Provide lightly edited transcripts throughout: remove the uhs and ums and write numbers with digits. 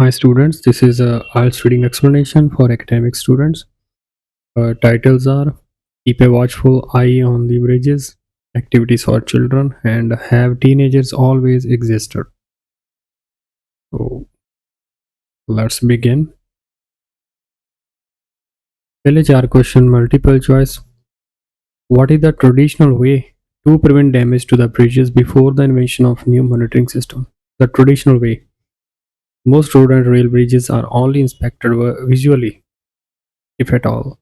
Hi students, this is a IELTS reading explanation for academic students. Titles are Keep a Watchful Eye on the Bridges, Activities for Children, and Have Teenagers Always Existed? So let's begin. Village R question multiple choice. What is the traditional way to prevent damage to the bridges before the invention of new monitoring system? The traditional way. Most road and rail bridges are only inspected visually, if at all.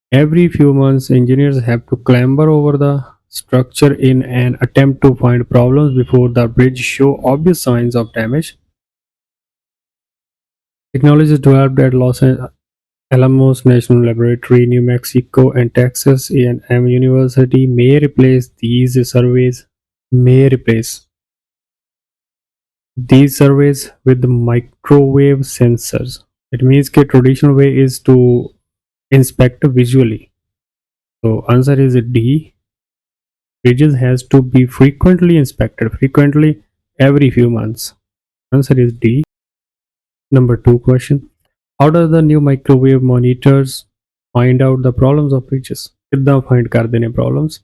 Every few months, engineers have to clamber over the structure in an attempt to find problems before the bridge show obvious signs of damage. Technologies developed at Los Alamos National Laboratory, New Mexico, and Texas A&M University may replace these surveys with microwave sensors. It means the traditional way is to inspect visually. So answer is D. Bridges has to be frequently every few months. Answer is D. Number 2 question. How does the new microwave monitors find out the problems of bridges? ਕਿੱਦਾਂ find ਕਰਦੇ ਨੇ problems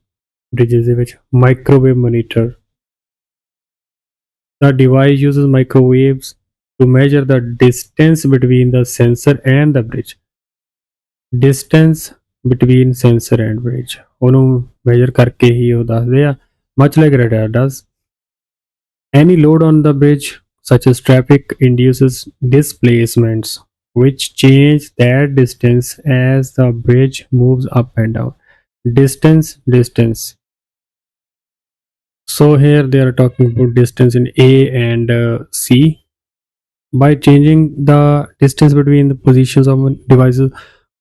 bridges ਦੇ ਵਿੱਚ? Microwave monitor. The device uses microwaves to measure the distance between the sensor and the bridge. Distance between sensor and bridge. ਉਹਨੂੰ measure ਕਰਕੇ ਹੀ ਉਹ ਦੱਸਦੇ ਆ. Much like radar does. Any load on the bridge, such as traffic, induces displacements which change that distance as the bridge moves up and down. Distance. So here they are talking about distance in A and C. By changing the distance between the positions of devices,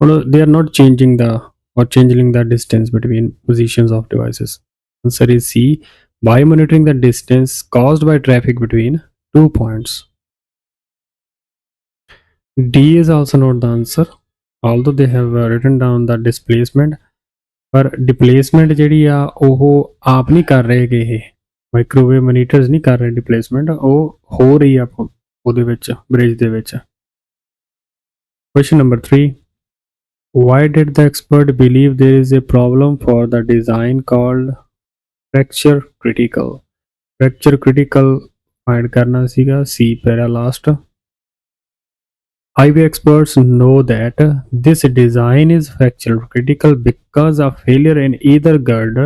they are not changing the distance between positions of devices. Answer is C. By monitoring the distance caused by traffic between 2 points. D is also not the answer, although they have written down the displacement. ਪਰ ਡਿਪਲੇਸਮੈਂਟ ਜਿਹੜੀ ਆ ਉਹ ਆਪ ਨਹੀਂ ਕਰ ਰਹੇ ਗੇ ਇਹ ਮਾਈਕ੍ਰੋਵੇਵ ਮੋਨੀਟਰਸ ਨਹੀਂ ਕਰ ਰਹੇ ਡਿਪਲੇਸਮੈਂਟ ਉਹ ਹੋ ਰਹੀ ਆ ਉਹਦੇ ਵਿੱਚ ਬ੍ਰਿਜ ਦੇ ਵਿੱਚ Question number 3. Why did the expert believe there is a problem for the design called fracture critical? Fracture critical find करना सीगा C para last. Highway experts know that this design is fracture critical because a failure in either girder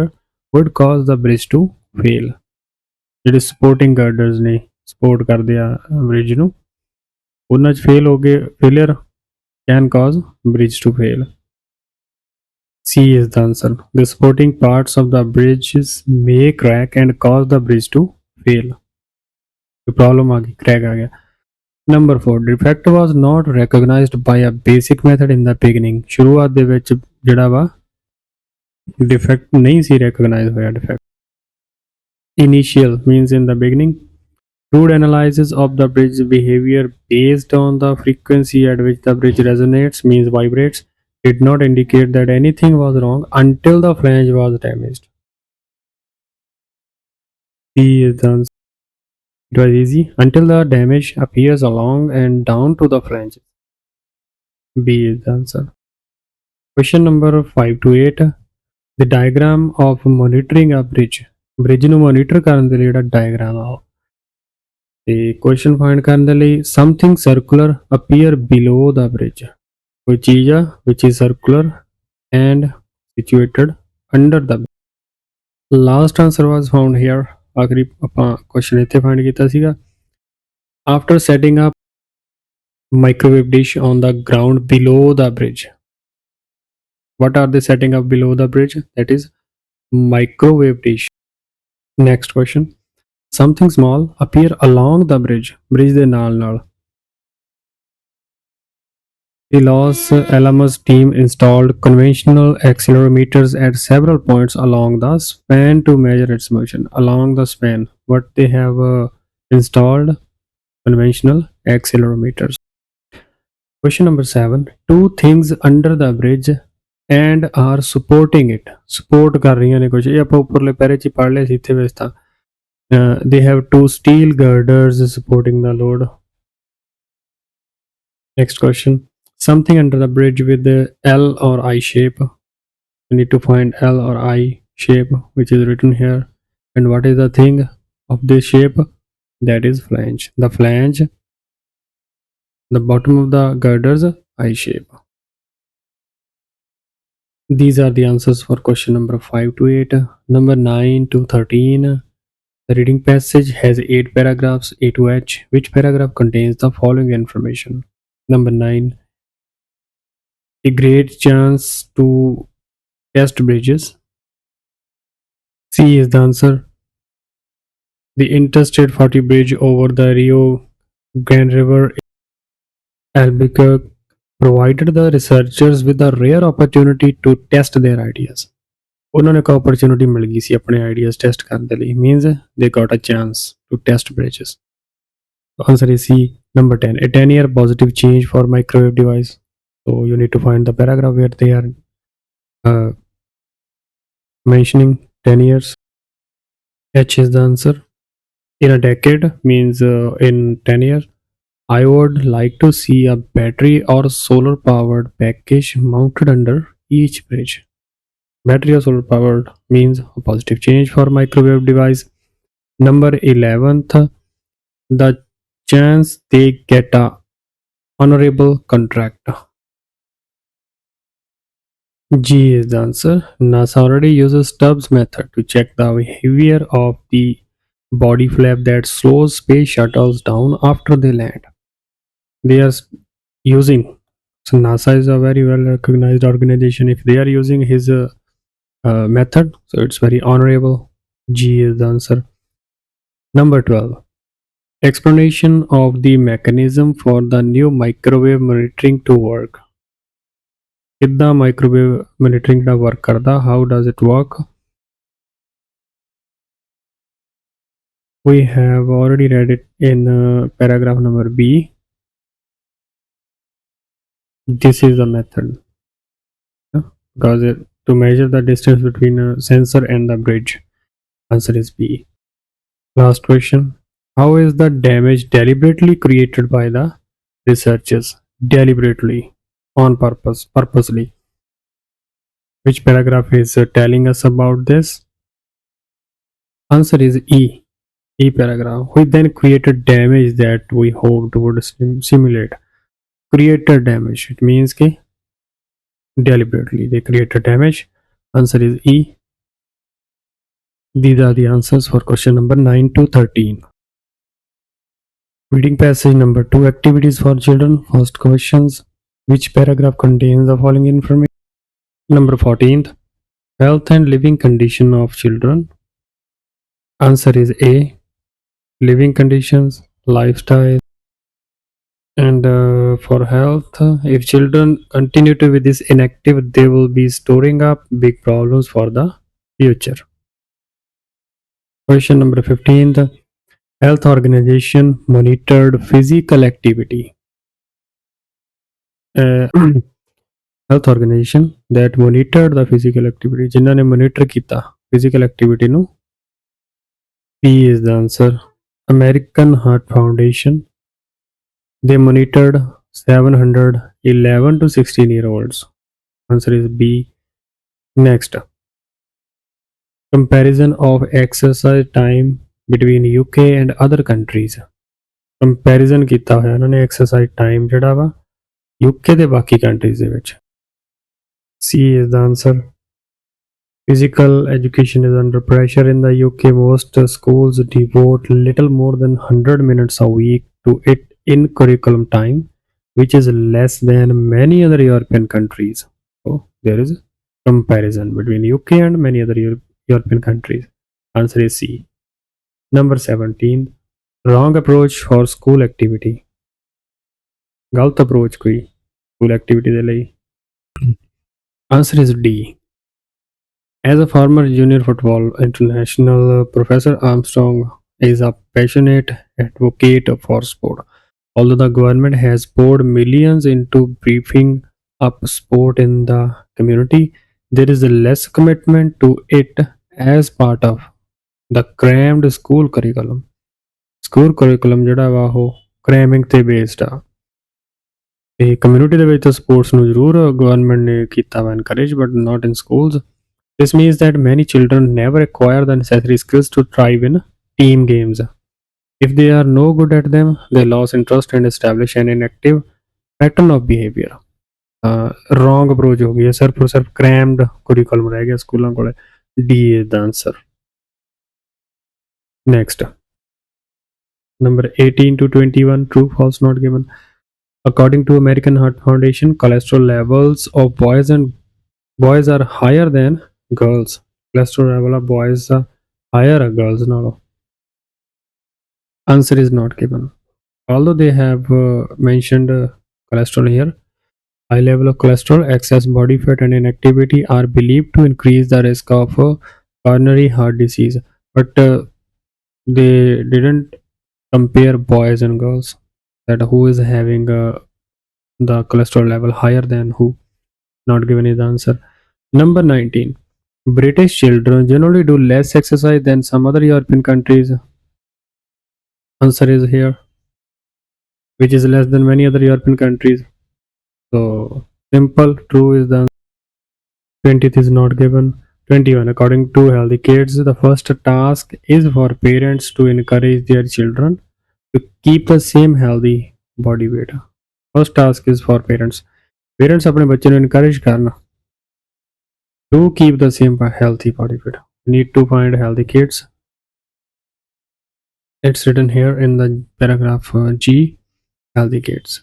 would cause the bridge to fail. ਜਿਹੜੇ supporting girders ਨੇ support ਕਰਦੇ ਆ bridge ਨੂੰ ਉਹਨਾਂ 'ਚ fail ਹੋ ਗਏ failure can cause bridge to fail. C is the answer. The supporting parts of the bridges may crack and cause the bridge to fail. The problem आ गई crack आ गया. Number 4. Defect was not recognized by a basic method in the beginning. ਸ਼ੁਰੂਆਤ ਦੇ ਵਿੱਚ ਜਿਹੜਾ ਵਾ defect ਨਹੀਂ ਸੀ recognize ਹੋਇਆ defect. Initial means in the beginning. Crude analysis of the bridge behavior based on the frequency at which the bridge resonates means vibrates did not indicate that anything was wrong until the flange was damaged. C is the answer. It was easy until the damage appears along and down to the flanges. B is the answer. Question number 5 to 8. The diagram of monitoring a bridge. Bridge ਨੂੰ monitor ਕਰਨ ਦੇ ਲਈ ਜਿਹੜਾ diagram ਆ ਤੇ question find ਕਰਨ ਦੇ ਲਈ something circular appear below the bridge. ਕੋਈ ਚੀਜ਼ ਆ which is circular and situated under the bridge. Last answer was found here. ਆਖਰੀ ਆਪਾਂ ਕੁਐਸਚਨ ਇੱਥੇ ਫਾਈਂਡ ਕੀਤਾ ਸੀਗਾ after setting up microwave dish on the ground below the bridge. What are they setting up below the bridge? That is microwave dish. Next question. Something small appear along the bridge ਦੇ ਨਾਲ The Los Alamos team installed conventional accelerometers at several points along the span to measure its motion. Along the span, what they have installed? Conventional accelerometers. Question number 7. Two things under the bridge and are supporting it. Support ਕਰ ਰਹੀਆਂ ਨੇ ਕੁਝ ਇਹ ਆਪਾਂ ਉੱਪਰਲੇ ਪੈਰੇ 'ਚ ਪੜ੍ਹ ਲਿਆ ਸੀ ਇੱਥੇ ਵਿੱਚ ਤਾਂ they have two steel girders supporting the load. Next question. Something under the bridge with the L or I shape. You need to find L or I shape which is written here. And what is the thing of this shape? That is flange. The flange, the bottom of the girders, I shape. These are the answers for question number 5 to 8. Number 9 to 13. The reading passage has 8 paragraphs, A to H. Which paragraph contains the following information? Number 9. A great chance to test bridges. C is the answer. The Interstate 40 bridge over the Rio Grande River Albuquerque provided the researchers with a rare opportunity to test their ideas. ਉਹਨਾਂ ਨੂੰ ਇੱਕ opportunity ਮਿਲ ਗਈ ਸੀ ਆਪਣੇ ideas test ਕਰਨ ਦੇ ਲਈ means they got a chance to test bridges. So answer is C. Number 10. A 10-year positive change for microwave device. So you need to find the paragraph where they are uh, mentioning 10 years. H is the answer. In a decade means in 10 years. I would like to see a battery or solar powered package mounted under each bridge. Battery or solar powered means a positive change for microwave device. Number 11th, the chance they get a honorable contract. G is the answer. NASA already uses Stubbs method to check the behavior of the body flap that slows space shuttles down after they land. They are using, so NASA is a very well recognized organization. If they are using his method, so it's very honorable. G is the answer. Number 12. Explanation of the mechanism for the new microwave monitoring to work. ਕਿੱਦਾਂ microwave monitoring ਦਾ work ਕਰਦਾ? How does it work? We have already read it in paragraph number B. This is the method because to measure the distance between a sensor and the bridge. Answer is B. Last question. How is the damage deliberately created by the researchers? Deliberately, on purpose, purposely. Which paragraph is telling us about this? Answer is E. E paragraph. We then created damage that we hoped would simulate. Created damage. It means कि deliberately they created damage. Answer is E. These are the answers for question number 9 to 13. Reading passage number 2. Activities for children. First questions. Which paragraph contains the following information? Number 14th. Health and living condition of children. Answer is A. Living conditions, lifestyle. And for health, if children continue to be this inactive, they will be storing up big problems for the future. Question number 15. The health organization monitored physical activity. Health organization that monitored the physical activity. जिन्हों ने monitor किया physical activity ਨੂੰ. P is the answer. American Heart Foundation. They monitored 711 to 16-year-olds. Answer is B. Next, comparison of exercise time between UK and other countries. Comparison ਕੀਤਾ ਹੋਇਆ ਉਹਨਾਂ ਨੇ exercise time ਜਿਹੜਾ ਵਾ UK ਦੇ ਬਾਕੀ countries ਦੇ ਵਿੱਚ. C is the answer. Physical education is under pressure in the UK. Most schools devote little more than 100 minutes a week to it in curriculum time, which is less than many other European countries. So there is a comparison between UK and many other European countries. Answer is C. Number 17. Wrong approach for school activity. गलत approach कोई school activity ਦੇ ਲਈ. Answer is D. As a former junior football international, Professor Armstrong is a passionate advocate for sport. Although the government has poured millions into beefing up sport in the community, there is less commitment to it as part of the crammed school curriculum. School curriculum ਜਿਹੜਾ ਵਾ ਉਹ cramming ਤੇ based ਆ. ਇਹ community ਦੇ ਵਿੱਚ ਤਾਂ sports ਨੂੰ ਜ਼ਰੂਰ ਗਵਰਨਮੈਂਟ ਨੇ ਕੀਤਾ ਵਾ encourage but not in schools. This means that many children never acquire the necessary skills to thrive in team games. If they are no good at them, they lose interest and establish an inactive pattern of behavior. Wrong approach ਹੋ ਗਈ ਹੈ, ਸਿਰਫ ਔਰ ਸਿਰਫ crammed curriculum ਰਹਿ ਗਿਆ ਸਕੂਲਾਂ ਕੋਲੇ। D is the answer. Next, number 18 to 21, true, false, not given. According to American Heart Foundation, cholesterol levels of boys are higher than girls. Cholesterol level of boys are higher than girls now. Answer is not given. Although they have mentioned cholesterol here, high level of cholesterol, excess body fat, and inactivity are believed to increase the risk of coronary heart disease. But they didn't compare boys and girls. That who is having the cholesterol level higher than who. Not given is the answer. Number 19. British children generally do less exercise than some other European countries. Answer is here, which is less than many other European countries. So simple, true is the answer. 20th is not given. 21. According to Healthy Kids, the first task is for parents to encourage their children to keep the same healthy body weight. First task is for parents. Parents अपने बच्चे को encourage करना to keep the same healthy body weight. We need to find healthy kids. It's written here in the paragraph G. Healthy kids.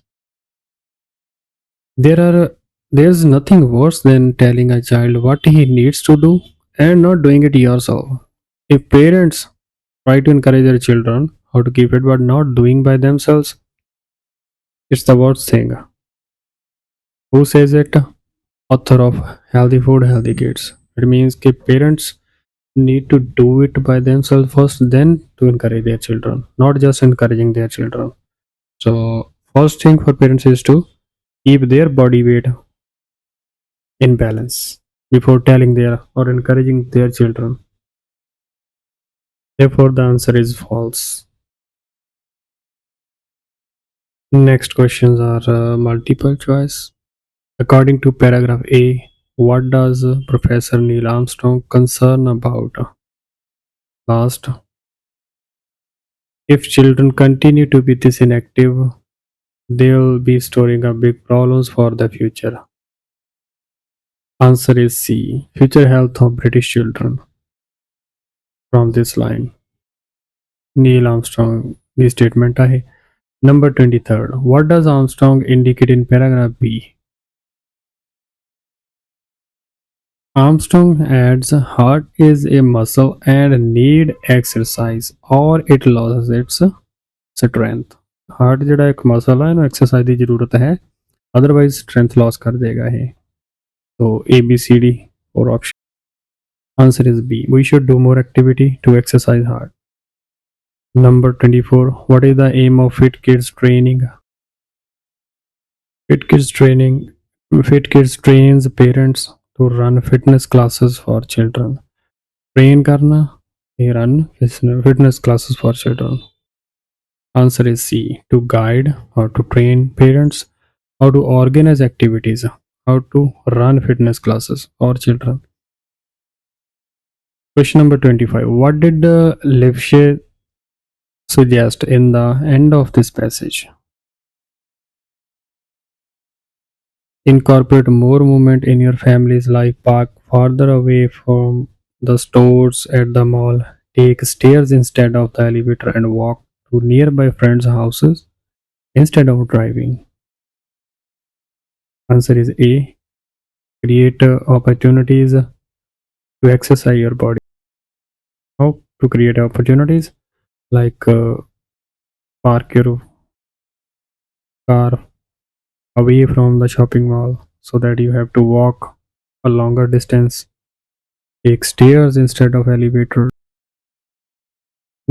There's nothing worse than telling a child what he needs to do and not doing it yourself. If parents try to encourage their children how to keep it but not doing by themselves, it's the worst thing. Who says it? Author of Healthy Food, Healthy Kids. It means that parents need to do it by themselves first, then to encourage their children, not just encouraging their children. So, first thing for parents is to keep their body weight in balance before telling their or encouraging their children. Therefore, the answer is false. Next questions are multiple choice. According to paragraph A, what does Professor Neil Armstrong concern about? Last, if children continue to be this inactive, they'll be storing up big problems for the future. Answer is C. Future health of British children. From this line, Neil Armstrong the statement है. Number 23rd. What does Armstrong indicate in paragraph B? Armstrong adds heart is a muscle and need exercise or it loses its strength. Heart ਜਿਹੜਾ ਇੱਕ muscle ਹੈ ਇਹਨੂੰ exercise ਦੀ ਜ਼ਰੂਰਤ ਹੈ otherwise strength Las ਕਰ ਦੇਗਾ ਇਹ so ABCD or option. Answer is B. We should do more activity to exercise hard. Number 24. What is the aim of Fit Kids training? Fit Kids training. Fit Kids trains parents to run fitness classes for children. Train karna, they run fitness classes for children. Answer is C. To guide or to train parents how to organize activities, how to run fitness classes for children. Question number 25. What did Levshe suggest in the end of this passage? Incorporate more movement in your family's life. Park farther away from the stores at the mall. Take stairs instead of the elevator and walk to nearby friends' houses instead of driving. Answer is A. Create opportunities to exercise your body. How to create opportunities? Like park your car away from the shopping mall so that you have to walk a longer distance. Take stairs instead of elevator.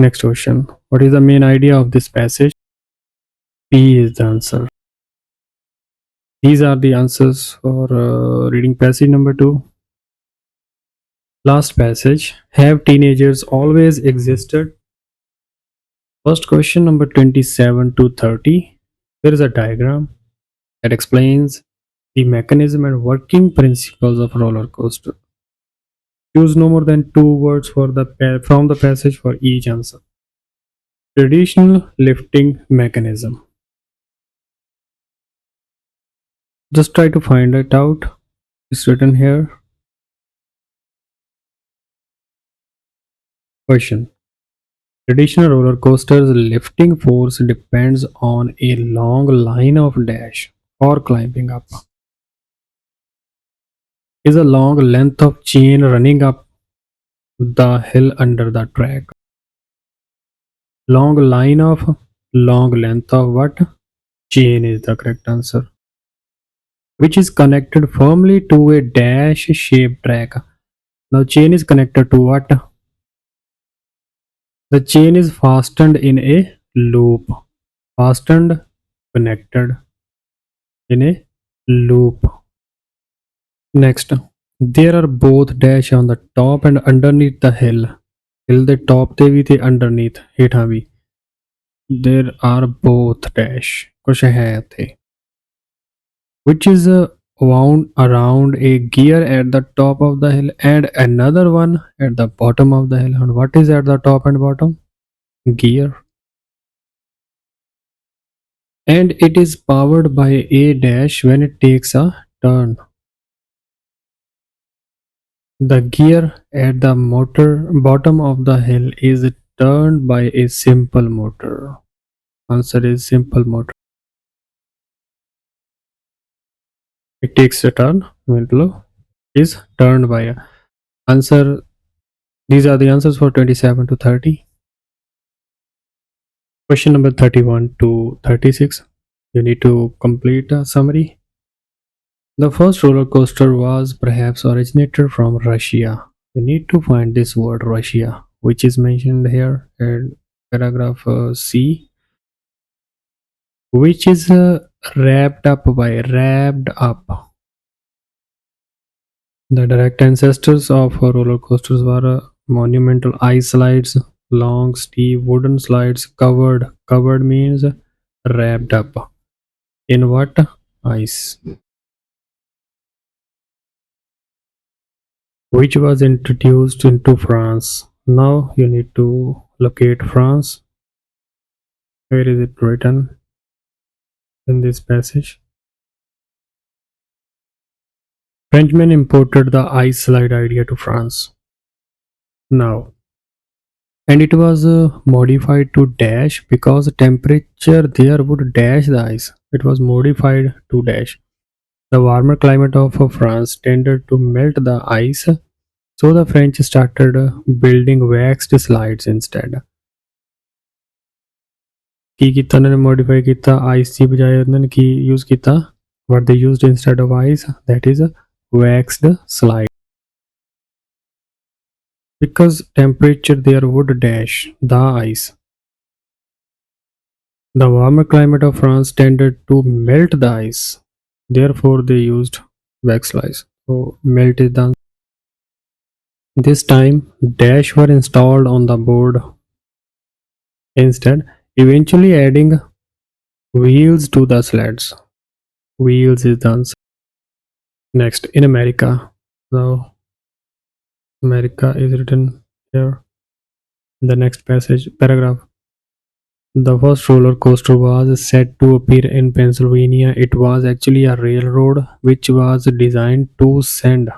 Next question. What is the main idea of this passage? P is the answer. These are the answers for reading passage number 2. Last passage. Have teenagers always existed? First question number 27 to 30. There is a diagram. that explains the mechanism and working principles of roller coaster. Use no more than two words for from the passage for each answer. Traditional lifting mechanism. Just try to find it out. It's written here. Question. Traditional roller coasters lifting force depends on a long line of dash or climbing up. Is a long length of chain running up the hill under the track. Long line of long length of what? Chain is the correct answer. Which is connected firmly to a dash shaped track. Now chain is connected to what? The chain is fastened in a loop. Fastened, connected in a loop. Next, there are both dash on the top and underneath the hill. Hill the top ਤੇ ਵੀ ਤੇ underneath ਹੇਠਾਂ ਵੀ. There are both dash. ਕੁਛ ਹੈ ਇੱਥੇ. Which is wound around a gear at the top of the hill and another one at the bottom of the hill. And what is at the top and bottom? Gear. And it is powered by a dash when it takes a turn. The gear at the motor bottom of the hill is turned by a simple motor. Answer is simple motor. It takes a turn. Middle is turned by a answer. These are the answers for 27 to 30. Question number 31 to 36. You need to complete a summary. The first roller coaster was perhaps originated from Russia. You need to find this word Russia, which is mentioned here in paragraph C, which is wrapped up. The direct ancestors of roller coasters were monumental ice slides, long, steep wooden slides covered. Covered means wrapped up. In what? Ice. Which was introduced into France. Now you need to locate France. Where is it written in this passage? Frenchmen imported the ice slide idea to France. Now, and it was modified to dash because temperature there would dash the ice. It was modified to dash. The warmer climate of France tended to melt the ice, so the French started building waxed slides instead. ਕੀ ਕੀਤਾ ਉਹਨਾਂ ਨੇ modify ਕੀਤਾ ice ਦੀ ਬਜਾਏ ਉਹਨਾਂ ਨੇ ਕੀ use ਕੀਤਾ what they used instead of ice, that is a waxed slide, because temperature there would dash the ice. The warmer climate of France tended to melt the ice, therefore they used wax slides. So melt is done. This time dash were installed on the board instead, eventually adding wheels to the sleds. Wheels is done. Next, in America. Now America is written here in the next passage paragraph. The first roller coaster was said to appear in Pennsylvania. It was actually a railroad which was designed to send.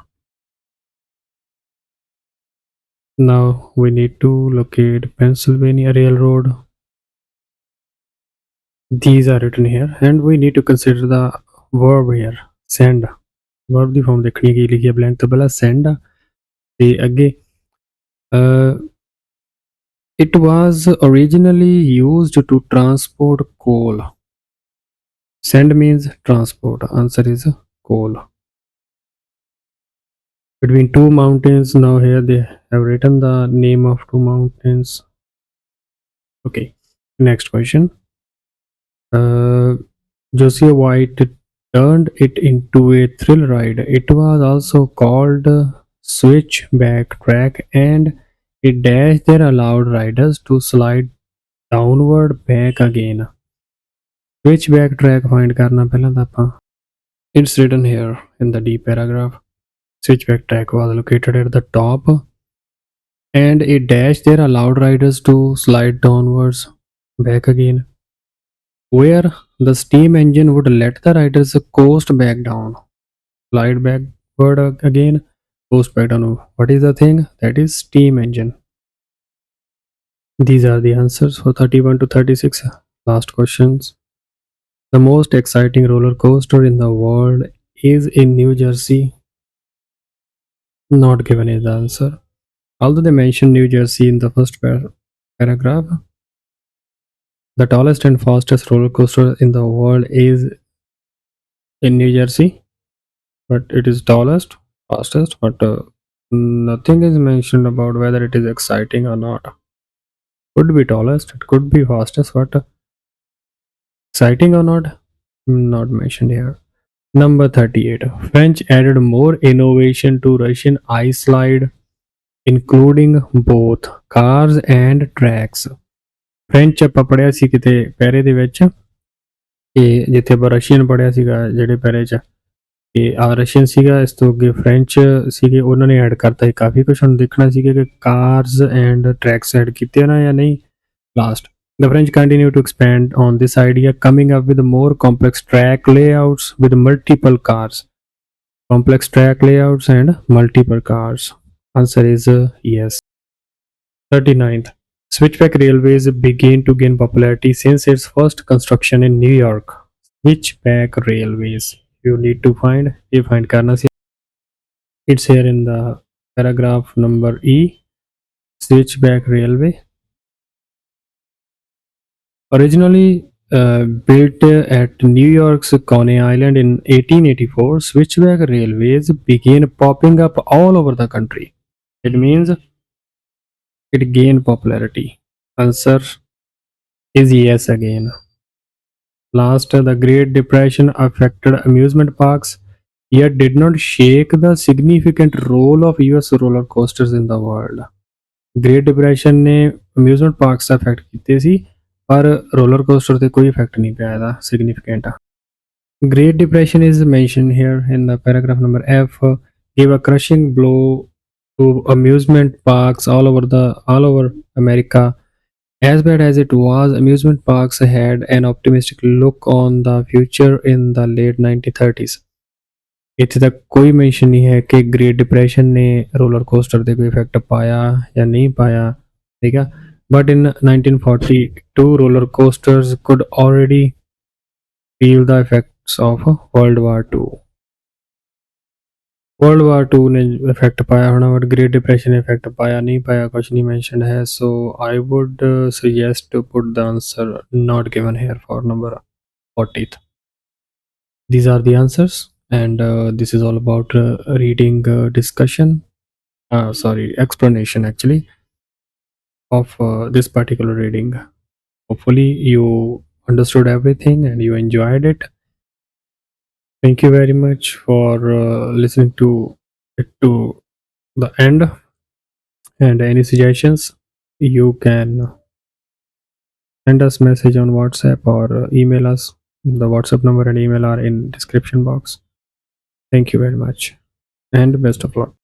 Now we need to locate Pennsylvania Railroad. These are written here and we need to consider the verb here, send. Verb the form ਦੇਖਣੀ ਕੀ ਲਿਖੀ ਹੈ blank ਤੋਂ ਪਹਿਲਾਂ send ਤੇ ਅੱਗੇ it was originally used to transport coal. Send means transport. Answer is coal. Between two mountains. Now here they have written the name of two mountains. Okay. Next question. Josiah White turned it into a thrill ride. It was also called switchback track, and a dash that allowed riders to slide downward back again. switchback track find करना पहला ਤਾਂ ਆਪਾਂ it's written here in the D paragraph. Switchback track was located at the top and a dash there allowed riders to slide downwards back again, where the steam engine would let the riders coast back down, slide backward again, coast back down. What is the thing? That is steam engine. These are the answers for 31 to 36. Last questions. The most exciting roller coaster in the world is in New Jersey. Not given is the answer. Although they mention New Jersey in the first paragraph, the tallest and fastest roller coaster in the world is in New Jersey, but it is tallest, fastest, but nothing is mentioned about whether it is exciting or not. Could be tallest, it could be fastest, but exciting or not, not mentioned here. Number 38. French added more innovation to Russian ice slide, including both cars and tracks. French ਆਪਾਂ ਪੜ੍ਹਿਆ ਸੀ ਕਿਤੇ ਪੈਰੇ ਦੇ ਵਿੱਚ ਕਿ ਜਿੱਥੇ ਆਪਾਂ Russian ਪੜ੍ਹਿਆ ਸੀਗਾ ਜਿਹੜੇ ਪੈਰੇ 'ਚ ਕਿ ਰਸ਼ੀਅਨ ਸੀਗਾ ਇਸ ਤੋਂ ਅੱਗੇ ਫ੍ਰੈਂਚ ਸੀਗੇ ਉਹਨਾਂ ਨੇ ਐਡ ਕਰਤਾ ਸੀ ਕਾਫੀ ਕੁਛ ਹੁਣ ਦੇਖਣਾ ਸੀਗਾ ਕਿ ਕਾਰਸ ਐਂਡ ਟਰੈਕਸ ਐਡ ਕੀਤੇ ਨਾ ਜਾਂ ਨਹੀਂ last The French continue to expand on this idea, coming up with more complex track layouts with multiple cars. Complex track layouts and multiple cars. Answer is yes. 39th. Switchback railways began to gain popularity since its first construction in New York. Switchback railways. You need to find. You find karna se. It's here in the paragraph number E. Switchback railway. Originally built at New York's Coney Island in 1884, switchback railways began popping up all over the country. It means it gained popularity. Answer is yes again. Last, the Great Depression affected amusement parks, yet did not shake the significant role of US roller coasters in the world. Great Depression ਨੇ amusement parks ਦਾ effect ਕੀਤੇ ਸੀ ਪਰ roller coaster ਤੇ ਕੋਈ effect ਨਹੀਂ ਪਿਆ ਇਹਦਾ significant Great Depression is mentioned here in the paragraph number F gave a crushing blow to amusement parks all over America. As bad as it was, amusement parks had an optimistic look on the future in the late 1930s. ਇੱਥੇ ਤੱਕ ਕੋਈ mention ਨਹੀਂ ਹੈ ਕਿ great depression ਨੇ roller coaster ਤੇ ਕੋਈ effect ਪਾਇਆ ਜਾਂ ਨਹੀਂ ਪਾਇਆ ਠੀਕ ਆ but in 1942 roller coasters could already feel the effects of World War II. World War II ने इफेक्ट पाया होना बट ग्रेट डिप्रेशन ने इफेक्ट पाया नहीं पाया कुछ नहीं मैंशनड है so I would suggest to put the answer not given here for number 40th. These are the answers and this is all about reading discussion sorry explanation actually of this particular reading. Hopefully you understood everything and you enjoyed it. Thank you very much for listening to it to the end and any suggestions you can send us message on WhatsApp or email us. The WhatsApp number and email are in description box. Thank you very much and best of luck.